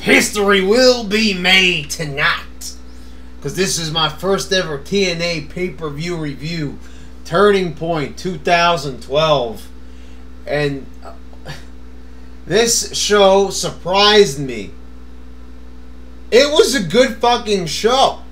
history will be made tonight. Because this is my first ever TNA pay-per-view review. Turning Point 2012. And this show surprised me. It was a good fucking show.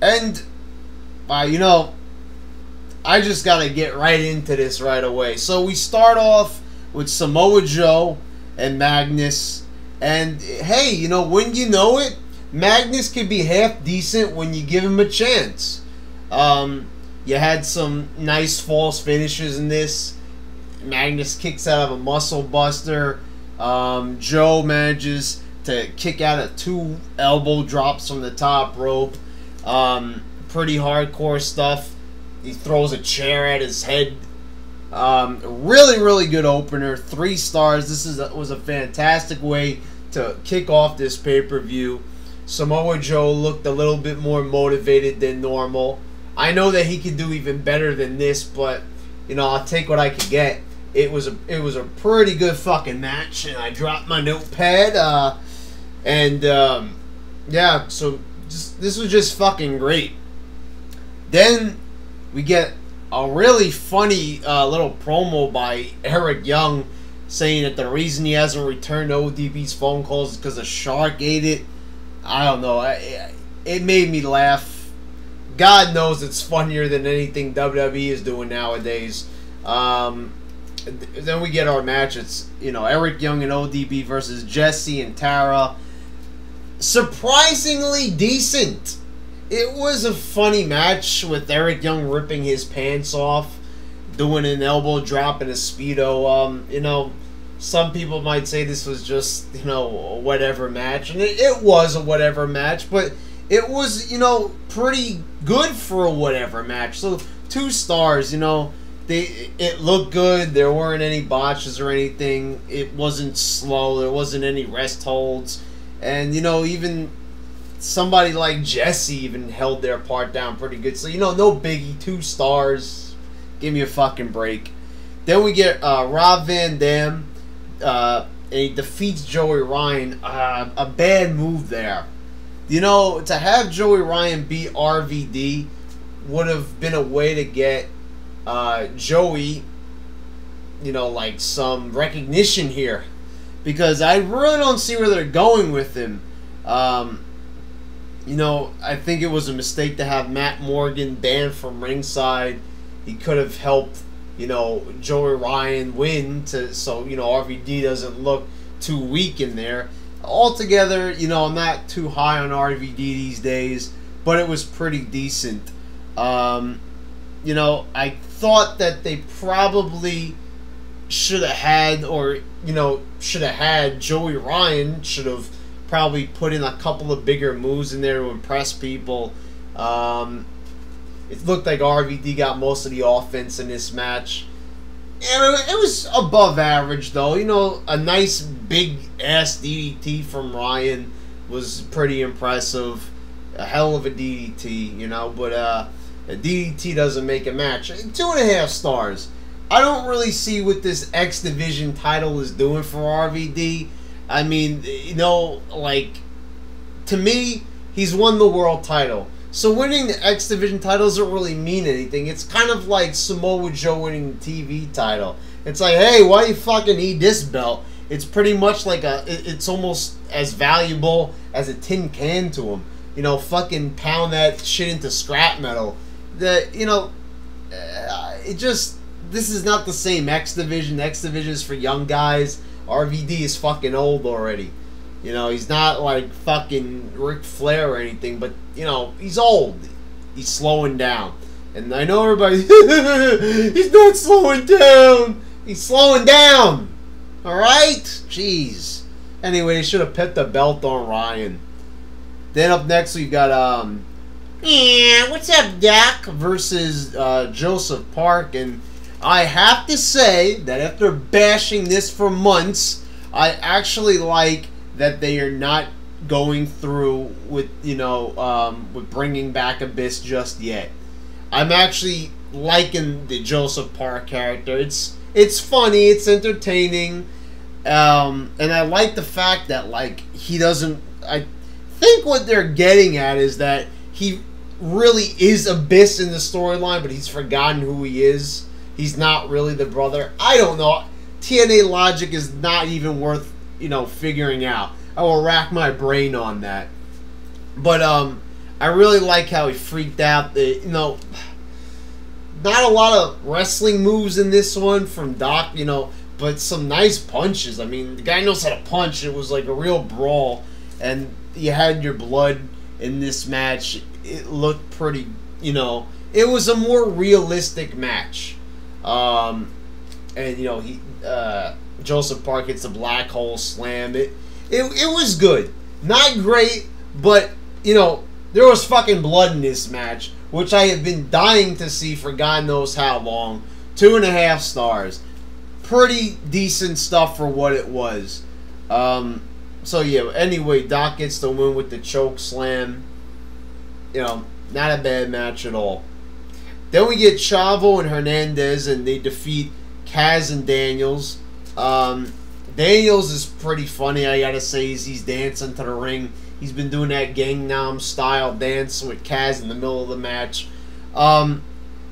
And, you know, I just gotta get right into this right away. So we start off with Samoa Joe and Magnus. And, hey, you know, when you know it, Magnus can be half decent when you give him a chance. You had some nice false finishes in this. Magnus kicks out of a muscle buster. Joe manages to kick out of 2 elbow drops from the top rope. Pretty hardcore stuff. He throws a chair at his head. Really good opener. 3 stars. This was a fantastic way to kick off this pay-per-view. Samoa Joe looked a little bit more motivated than normal. I know that he could do even better than this, but you know, I'll take what I could get. It was a pretty good fucking match, and I dropped my notepad. Yeah, so this was just fucking great. Then we get a really funny little promo by Eric Young saying that the reason he hasn't returned ODB's phone calls is because a shark ate it. I don't know. It made me laugh. God knows it's funnier than anything WWE is doing nowadays. Then we get our match. It's, you know, Eric Young and ODB versus Jesse and Tara. Surprisingly decent. It was a funny match with Eric Young ripping his pants off, doing an elbow drop and a Speedo. You know, some people might say this was just, you know, a whatever match. And it was a whatever match, but it was, you know, pretty good for a whatever match. So 2 stars, you know. It looked good. There weren't any botches or anything. It wasn't slow. There wasn't any rest holds. And, you know, even somebody like Jesse even held their part down pretty good. So, you know, no biggie. 2 stars. Give me a fucking break. Then we get Rob Van Dam. And he defeats Joey Ryan. A bad move there. You know, to have Joey Ryan beat RVD would have been a way to get Joey, you know, like some recognition here, because I really don't see where they're going with him. You know, I think it was a mistake to have Matt Morgan banned from ringside. He could have helped, you know, Joey Ryan win so you know, RVD doesn't look too weak in there. Altogether, you know, I'm not too high on RVD these days, but it was pretty decent. You know, I thought that they probably should have had, or, you know, should have had Joey Ryan, should have probably put in a couple of bigger moves in there to impress people. It looked like RVD got most of the offense in this match. And it was above average, though. You know, a nice big-ass DDT from Ryan was pretty impressive. A hell of a DDT, you know, but a DDT doesn't make a match. 2.5 stars. I don't really see what this X Division title is doing for RVD. I mean, you know, like, to me, he's won the world title. So winning the X Division title doesn't really mean anything. It's kind of like Samoa Joe winning the TV title. It's like, hey, why you fucking need this belt? It's pretty much like it's almost as valuable as a tin can to him. You know, fucking pound that shit into scrap metal. You know, this is not the same X Division. X Division is for young guys. RVD is fucking old already. You know, he's not like fucking Ric Flair or anything, but, you know, he's old. He's slowing down. And I know everybody, he's not slowing down. He's slowing down. Alright? Jeez. Anyway, they should have put the belt on Ryan. Then up next we got, yeah, what's up, Doc? Versus Joseph Park. And I have to say that after bashing this for months, I actually like that they are not going through with, you know, with bringing back Abyss just yet. I'm actually liking the Joseph Park character. It's funny, it's entertaining. And I like the fact that, like, he doesn't... I think what they're getting at is that he really is Abyss in the storyline, but he's forgotten who he is. He's not really the brother. I don't know. TNA logic is not even worth, figuring out. I will rack my brain on that. But, I really like how he freaked out. Not a lot of wrestling moves in this one from Doc, but some nice punches. I mean, the guy knows how to punch. It was like a real brawl. And you had your blood in this match. It looked pretty, it was a more realistic match. And, Joseph Park hits a black hole slam. It was good. Not great, but, there was fucking blood in this match, which I have been dying to see for God knows how long. 2.5 stars. Pretty decent stuff for what it was. So, yeah, anyway, Doc gets the win with the choke slam. Not a bad match at all. Then we get Chavo and Hernandez, and they defeat Kaz and Daniels. Daniels is pretty funny, I gotta say, as he's dancing to the ring. He's been doing that Gangnam style dance with Kaz in the middle of the match.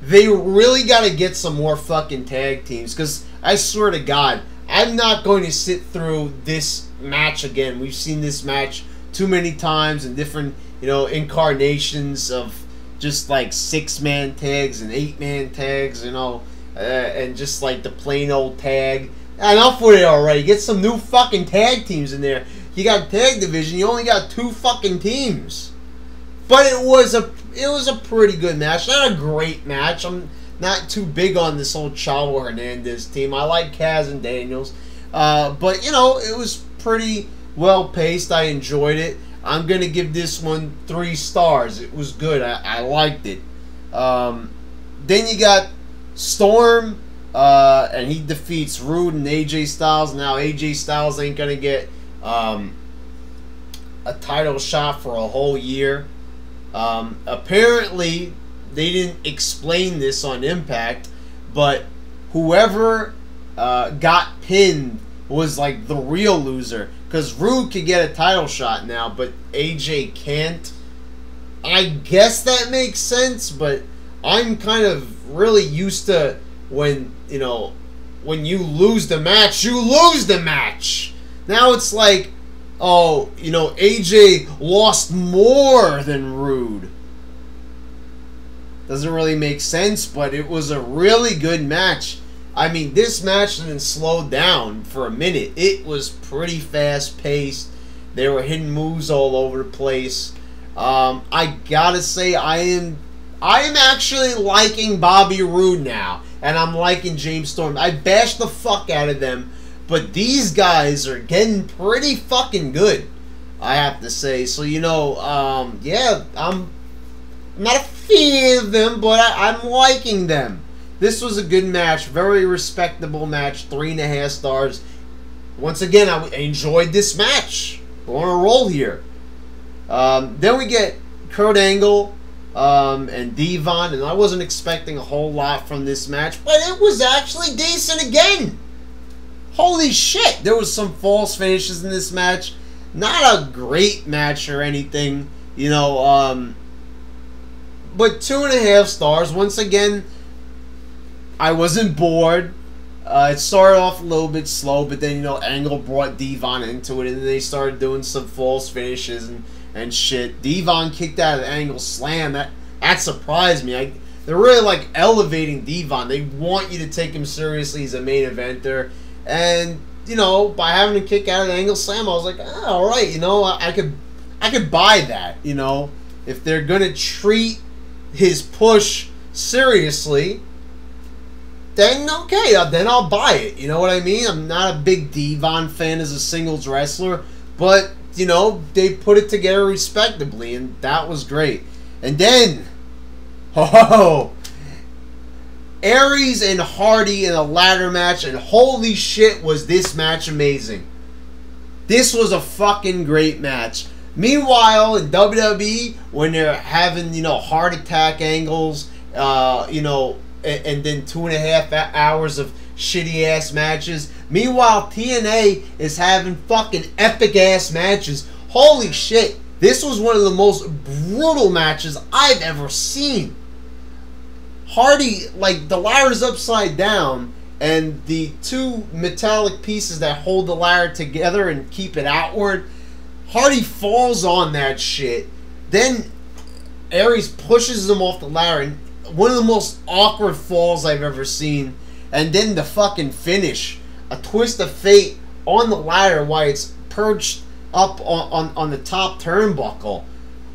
They really gotta get some more fucking tag teams, because I swear to God, I'm not going to sit through this match again. We've seen this match too many times in different, incarnations of just like 6-man tags and 8-man tags, and just like the plain old tag. Enough with it already. Get some new fucking tag teams in there. You got tag division. You only got 2 fucking teams. But it was a pretty good match. Not a great match. I'm not too big on this whole Chavo Hernandez team. I like Kaz and Daniels. But, it was pretty well paced. I enjoyed it. I'm going to give this one 3 stars. It was good. I liked it. Then you got Storm, and he defeats Rude and AJ Styles. Now AJ Styles ain't going to get a title shot for a whole year. Apparently, they didn't explain this on Impact, but whoever got pinned was like the real loser. Because Rude could get a title shot now, but AJ can't. I guess that makes sense, but I'm kind of really used to when you lose the match, you lose the match. Now it's like, oh, AJ lost more than Rude. Doesn't really make sense, but it was a really good match. I mean, this match didn't slow down for a minute. It was pretty fast-paced. They were hitting moves all over the place. I gotta say, I am actually liking Bobby Roode now, and I'm liking James Storm. I bashed the fuck out of them, but these guys are getting pretty fucking good, I have to say. So, yeah, I'm not a fan of them, but I'm liking them. This was a good match, very respectable match, 3.5 stars. Once again, I enjoyed this match. We're on a roll here. Then we get Kurt Angle and Devon, and I wasn't expecting a whole lot from this match, but it was actually decent again. Holy shit, there was some false finishes in this match. Not a great match or anything, but 2.5 stars. Once again, I wasn't bored. It started off a little bit slow, but then, Angle brought Devon into it, and then they started doing some false finishes and shit. Devon kicked out of Angle's slam. That surprised me. They're really, like, elevating Devon. They want you to take him seriously as a main eventer. And, by having him kick out of the Angle's slam, I was like, all right, I could buy that, If they're going to treat his push seriously, then okay, then I'll buy it. You know what I mean? I'm not a big Devon fan as a singles wrestler, but, they put it together respectably, and that was great. And then, Aries and Hardy in a ladder match, and holy shit was this match amazing. This was a fucking great match. Meanwhile, in WWE, when they're having, heart attack angles, and then 2.5 hours of shitty ass matches, Meanwhile, TNA is having fucking epic-ass matches. Holy shit. This was one of the most brutal matches I've ever seen. Hardy, like, the ladder's upside down, and the two metallic pieces that hold the ladder together and keep it outward, Hardy falls on that shit. Then Aries pushes him off the ladder, and one of the most awkward falls I've ever seen. And then the fucking finish, a twist of fate on the ladder while it's perched up on the top turnbuckle.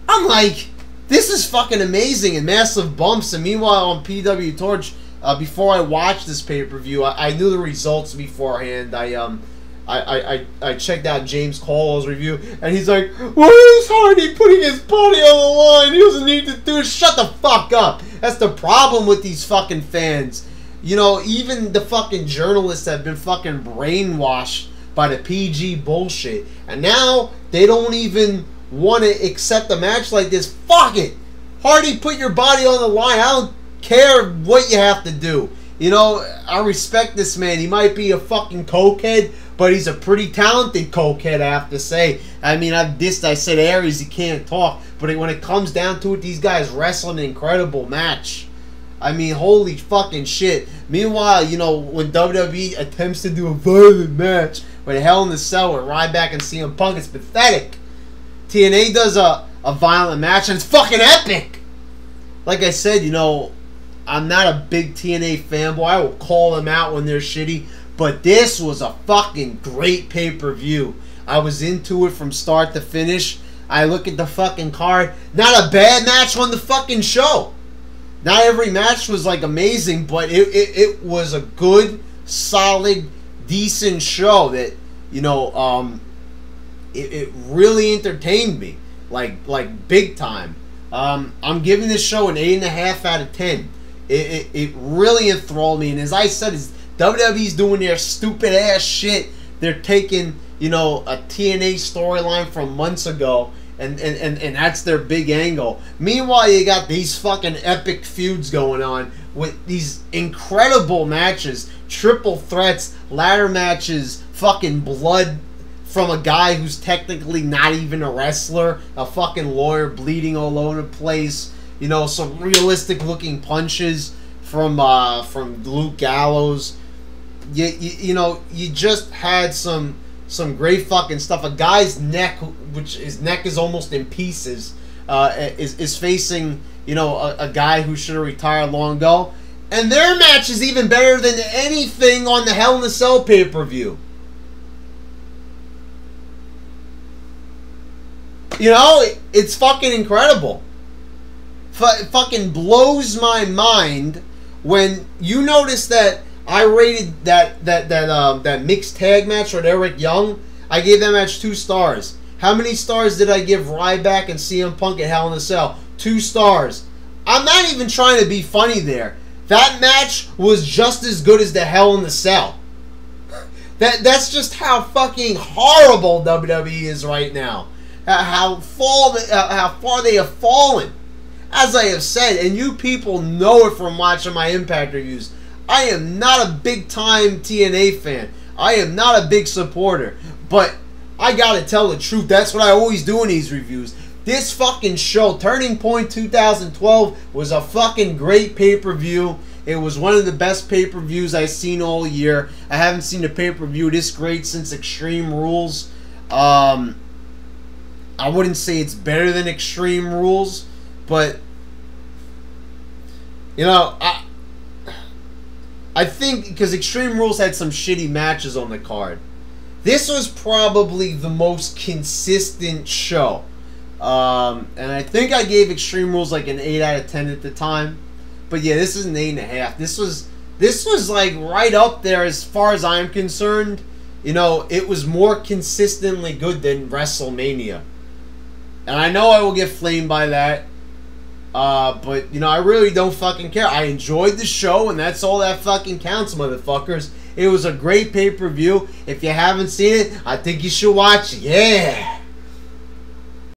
I'm like, this is fucking amazing, and massive bumps. And meanwhile on PW Torch, before I watched this pay-per-view, I knew the results beforehand. I checked out James Caldwell's review, and he's like, why is Hardy putting his body on the line? He doesn't need to do it. Shut the fuck up. That's the problem with these fucking fans. You know, even the fucking journalists have been fucking brainwashed by the PG bullshit. And now they don't even want to accept a match like this. Fuck it. Hardy, put your body on the line. I don't care what you have to do. You know, I respect this man. He might be a fucking cokehead, but he's a pretty talented cokehead, I have to say. I mean, I said Aries, he can't talk. But when it comes down to it, these guys wrestling an incredible match. I mean, holy fucking shit. Meanwhile, you know, when WWE attempts to do a violent match with Hell in the Cell with Ryback and CM Punk, it's pathetic. TNA does a violent match, and it's fucking epic. Like I said, you know, I'm not a big TNA fanboy. I will call them out when they're shitty. But this was a fucking great pay-per-view. I was into it from start to finish. I look at the fucking card. Not a bad match on the fucking show. Not every match was like amazing, but it was a good, solid, decent show that, you know, it really entertained me. Like big time. I'm giving this show an 8.5 out of 10. It really enthralled me, and as I said, WWE's doing their stupid ass shit. They're taking, you know, a TNA storyline from months ago, and that's their big angle. Meanwhile, you got these fucking epic feuds going on with these incredible matches, triple threats, ladder matches, fucking blood from a guy who's technically not even a wrestler, a fucking lawyer bleeding all over the place. You know, some realistic looking punches from Luke Gallows. You know, you just had some great fucking stuff. A guy's neck, which his neck is almost in pieces, is facing, you know, a guy who should have retired long ago. And their match is even better than anything on the Hell in a Cell pay-per-view. You know, it's fucking incredible. Fucking blows my mind when you notice that I rated that mixed tag match with Eric Young. I gave that match 2 stars. How many stars did I give Ryback and CM Punk at Hell in a Cell? 2 stars. I'm not even trying to be funny there. That match was just as good as the Hell in the Cell. That's just how fucking horrible WWE is right now. How far they have fallen. As I have said, and you people know it from watching my Impact reviews, I am not a big-time TNA fan. I am not a big supporter. But I gotta tell the truth. That's what I always do in these reviews. This fucking show, Turning Point 2012, was a fucking great pay-per-view. It was one of the best pay-per-views I've seen all year. I haven't seen a pay-per-view this great since Extreme Rules. I wouldn't say it's better than Extreme Rules, but, you know, I think because Extreme Rules had some shitty matches on the card. This was probably the most consistent show. And I think I gave Extreme Rules like an 8 out of 10 at the time. But yeah, this is an 8.5. This was like right up there as far as I'm concerned. You know, it was more consistently good than WrestleMania. And I know I will get flamed by that. But, you know, I really don't fucking care. I enjoyed the show, and that's all that fucking counts, motherfuckers. It was a great pay-per-view. If you haven't seen it, I think you should watch it. Yeah!